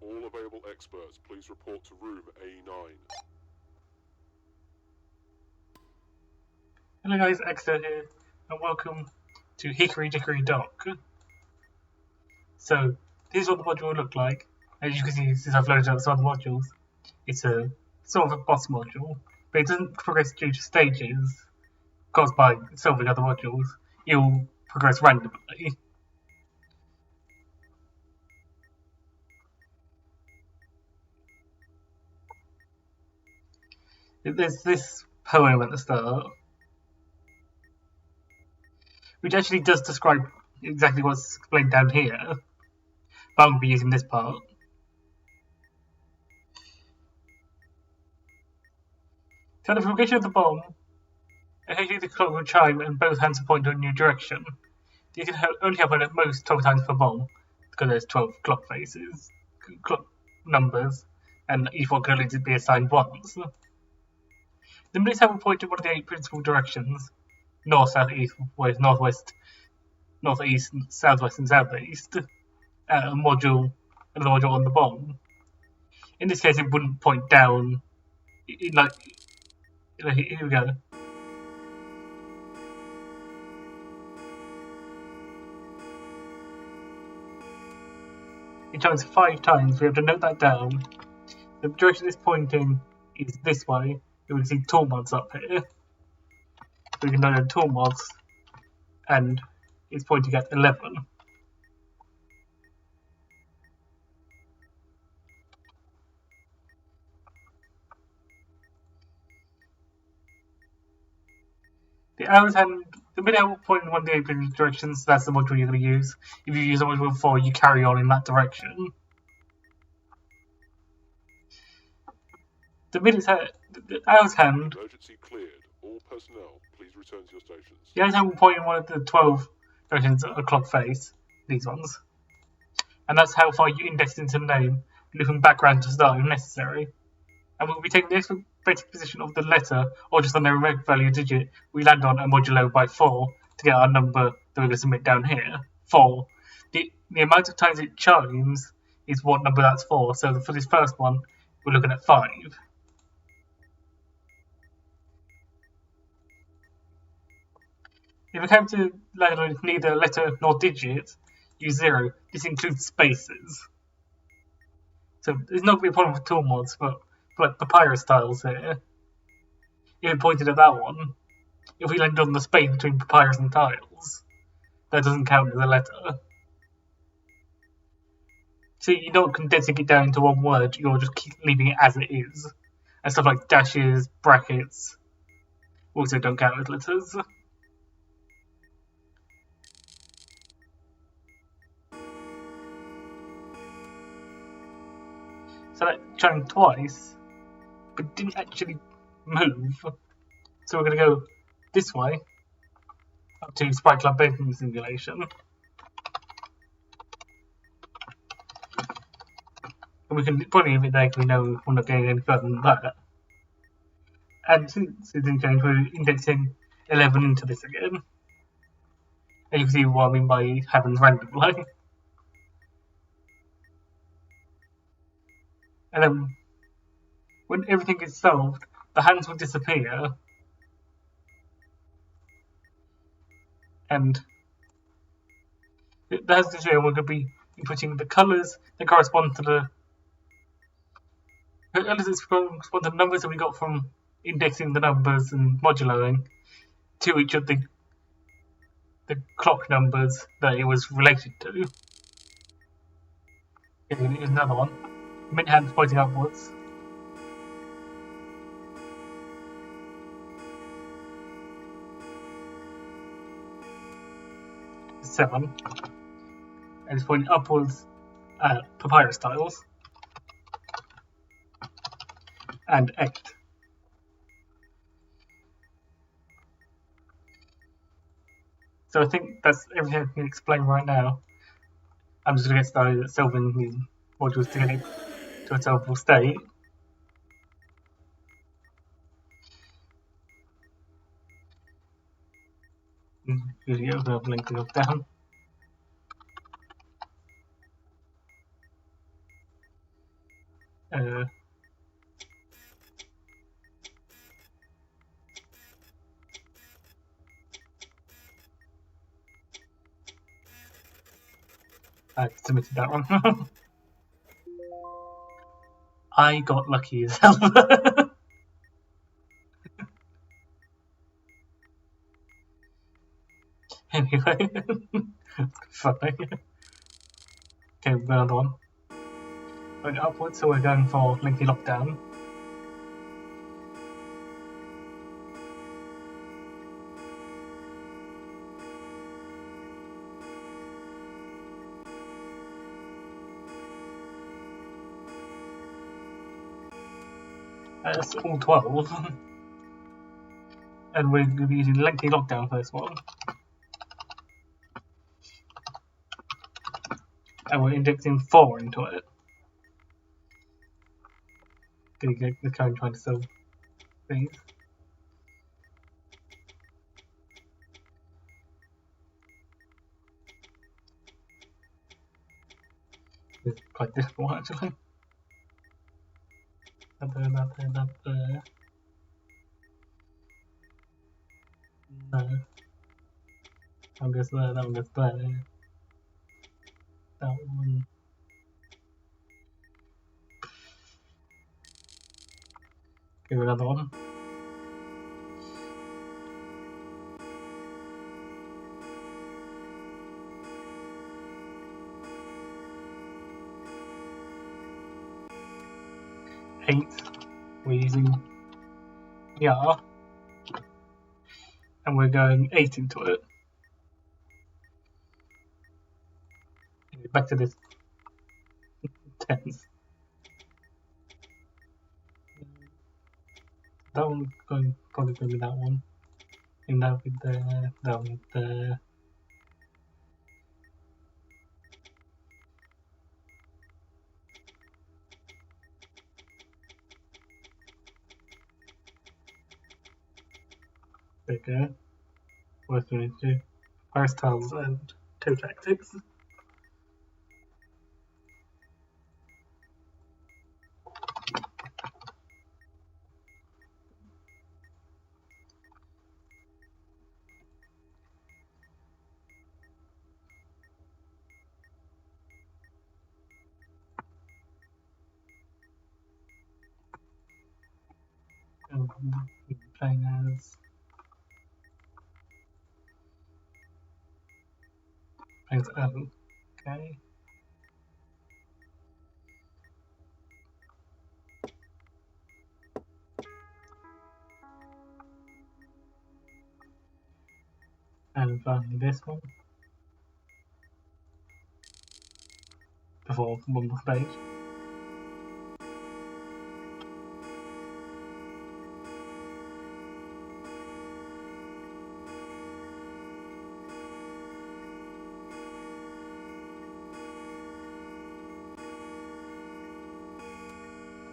All available experts, please report to room A9. Hello guys, Exeter here, and welcome to Hickory Dickory Dock. So, this is what the module will look like. As you can see, since I've loaded up some other modules, it's a sort of a boss module, but it doesn't progress due to stages caused by solving other modules. It will progress randomly. There's this poem at the start, which actually does describe exactly what's explained down here, but I'm going to be using this part. So the progression of the bomb, occasionally the clock will chime and both hands will point in a new direction. You can only happen at most 12 times per bomb, because there's 12 clock faces, clock numbers, and each one can only be assigned once. The minutes have a point in one of the 8 principal directions: north, south, east, west, northwest, northeast, southwest, and southeast. Another module on the bomb. In this case, it wouldn't point down. Here we go. It chimes 5 times. We have to note that down. The direction it's pointing is this way. You can see tool mods up here. So we can note tool mods, and it's pointing at 11. The arrows hand, the middle will point in one of the 8 directions. That's the module you're going to use. If you use a module before, you carry on in that direction. The arrow's hand. Emergency cleared. All personnel, please return to your stations. The arrow's hand will point in one of the 12 directions of a clock face. These ones. And that's how far you index into the name, looking background to start if necessary. And we'll be taking the expected position of the letter, or just on their remote value digit we land on, and modulo by 4 to get our number that we're going to submit down here. 4. The amount of times it chimes is what number that's for. So for this first one, we're looking at 5. If a character lands on neither letter nor digit, use 0. This includes spaces. So there's not going to be a problem with tool mods, but for like papyrus tiles here, if it pointed at that one, if we land on the space between papyrus and tiles, that doesn't count as a letter. So you're not condensing it down into one word, you're just leaving it as it is. And stuff like dashes, brackets, also don't count as letters. So that chimed twice, but didn't actually move. So we're going to go this way, up to Sprite Club Banking Simulation. And we can probably leave it there because we know we're not going any further than that. And since it didn't change, we're indexing 11 into this again. And you can see what I mean by it happens randomly. And then, when everything is solved, the hands will disappear. And that's the way we're going to be inputting the colours that correspond to the numbers that we got from indexing the numbers and moduloing to each of the clock numbers that it was related to. Here's another one. Mid hands pointing upwards. Seven. And it's pointing upwards at papyrus tiles. And 8. So I think that's everything I can explain right now. I'm just going to get started at solving these modules to get it to a solvable state. Usually open up, link, and down. I submitted that one. I got lucky as hell. Anyway, funny. Okay, we've got another one. Going upwards, so we're going for lengthy lockdown. That's all 12. And we're going to be using lengthy lockdown for this one. And we're indexing 4 into it. Gonna get the code trying to solve things. It's quite difficult actually. Up there. No. That one goes there, that one goes there. That one. Give it another one. Eight. We're using YAR. And we're going 8 into it. Back to this 10s. That one's probably going to be that one. And that would be there, that one there. There you go. What do we need to do? Paris tiles and toe tactics. And we're playing as O. Okay. And finally this one. Before one more stage.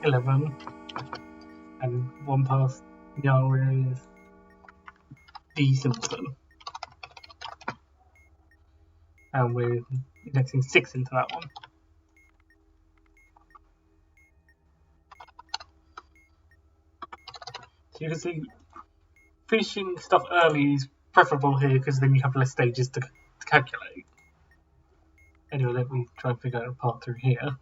$11, and one past Yara is D Simpson, and we're indexing 6 into that one. So you can see finishing stuff early is preferable here because then you have less stages to calculate. Anyway, let me try and figure out a path through here.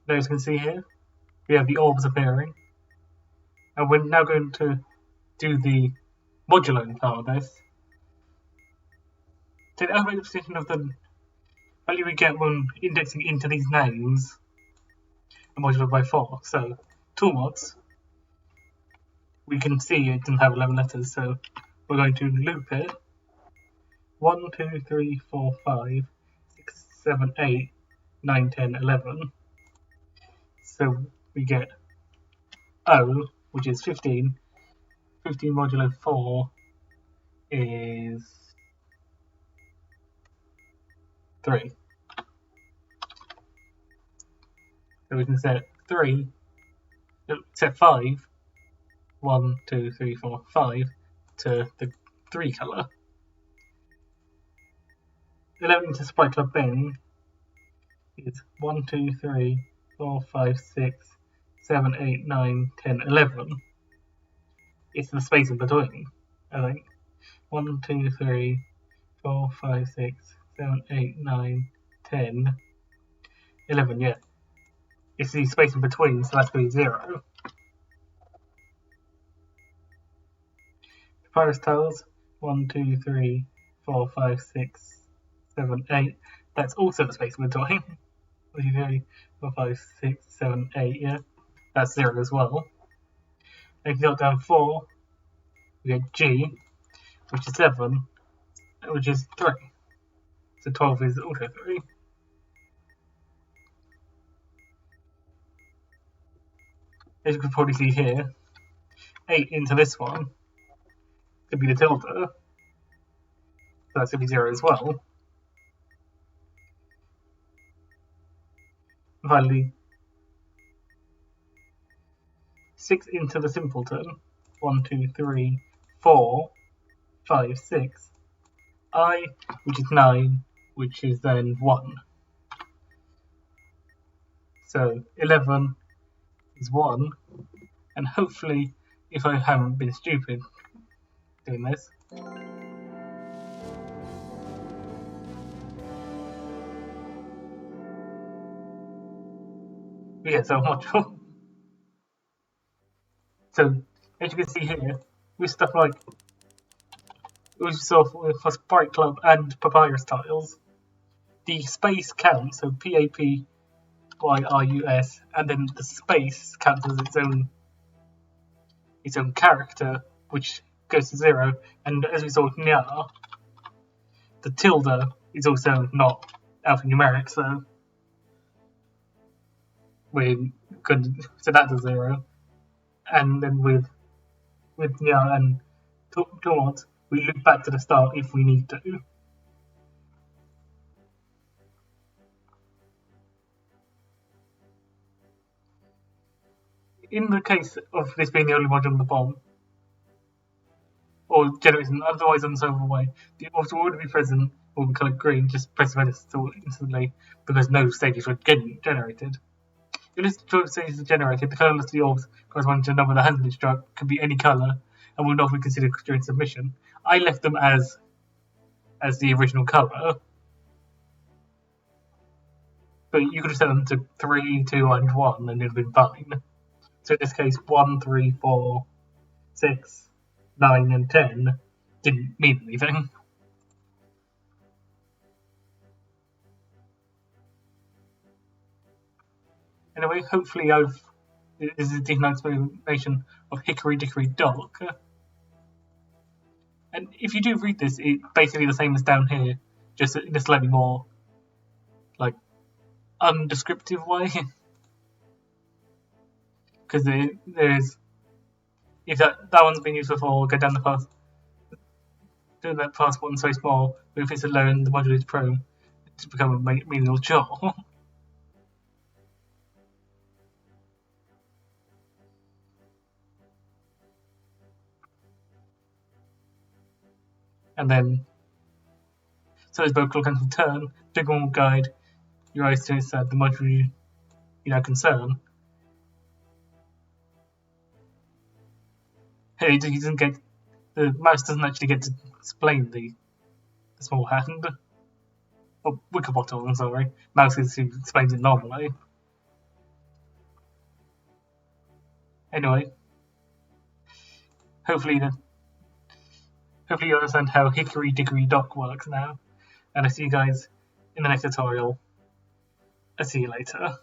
As you can see here, we have the orbs appearing, and we're now going to do the modulo part of this. To elevate the position of the value we get when indexing into these names, and modulo by 4. So, tool mods, we can see it doesn't have 11 letters, so we're going to loop it. 1, 2, 3, 4, 5, 6, 7, 8, 9, 10, 11. So we get O which is 15. 15 modulo 4 is 3. So we can set 5, 1, 2, 3, 4, 5 to the 3 colour. 11 to Supply Club bin is 1, 2, 3, 4, 5, 6, 7, 8, 9, 10, 11. It's the space in between, I think. 1, 2, 3, 4, 5, 6, 7, 8, 9, 10, 11, yeah. It's the space in between, so that's going to be 0. Papyrus tiles, 1, 2, 3, 4, 5, 6, 7, 8. That's also the space in between. 1, 2, 3, 4, 5, 6, 7, 8, yeah. That's 0 as well. And if you go down 4, we get G, which is 7, which is 3. So 12 is also 3. As you can probably see here, 8 into this one could be the tilde. So that's going to be 0 as well. And finally, 6 into the simpleton. 1, 2, 3, 4, 5, 6. I, which is 9, which is then 1. So 11 is 1. And hopefully, if I haven't been stupid doing this, we get so much. So, as you can see here, with stuff like we saw for Sprite Club and Papyrus tiles, the space counts, so PAPYRUS, and then the space counts as its own character, which goes to 0. And as we saw with Nya, the tilde is also not alphanumeric, so so that's a 0. And then with Nya and Taunt, we look back to the start if we need to. In the case of this being the only module on the bomb, or generation otherwise unsolvable way, the order would be present will be coloured green, just press pedestal instantly because no stages were generated. If this stages are generated, the colourless of the orbs corresponding to the number that has been struck could be any colour and will not be considered during submission. I left them as the original colour, but you could have set them to 3, 2, and 1 and it would have been fine. So in this case, 1, 3, 4, 6, 9, and 10 didn't mean anything. Anyway, hopefully this is a decent explanation of Hickory Dickory Dock. And if you do read this, it's basically the same as down here, just in a slightly more, undescriptive way. Because there's, if that one's been used before, go down the path, do that past one space more, but if it's alone, the module is prone, it's become a menial chore. And then, so as vocal can turn, Dickory will guide your eyes to the module you now concern. Hey, he doesn't get, the mouse doesn't actually get to explain the small hand. Oh, Wickerbottom, I'm sorry. Mouse is who explains it normally. Anyway, hopefully you understand how Hickory Dickory Dock works now. And I see you guys in the next tutorial. I'll see you later.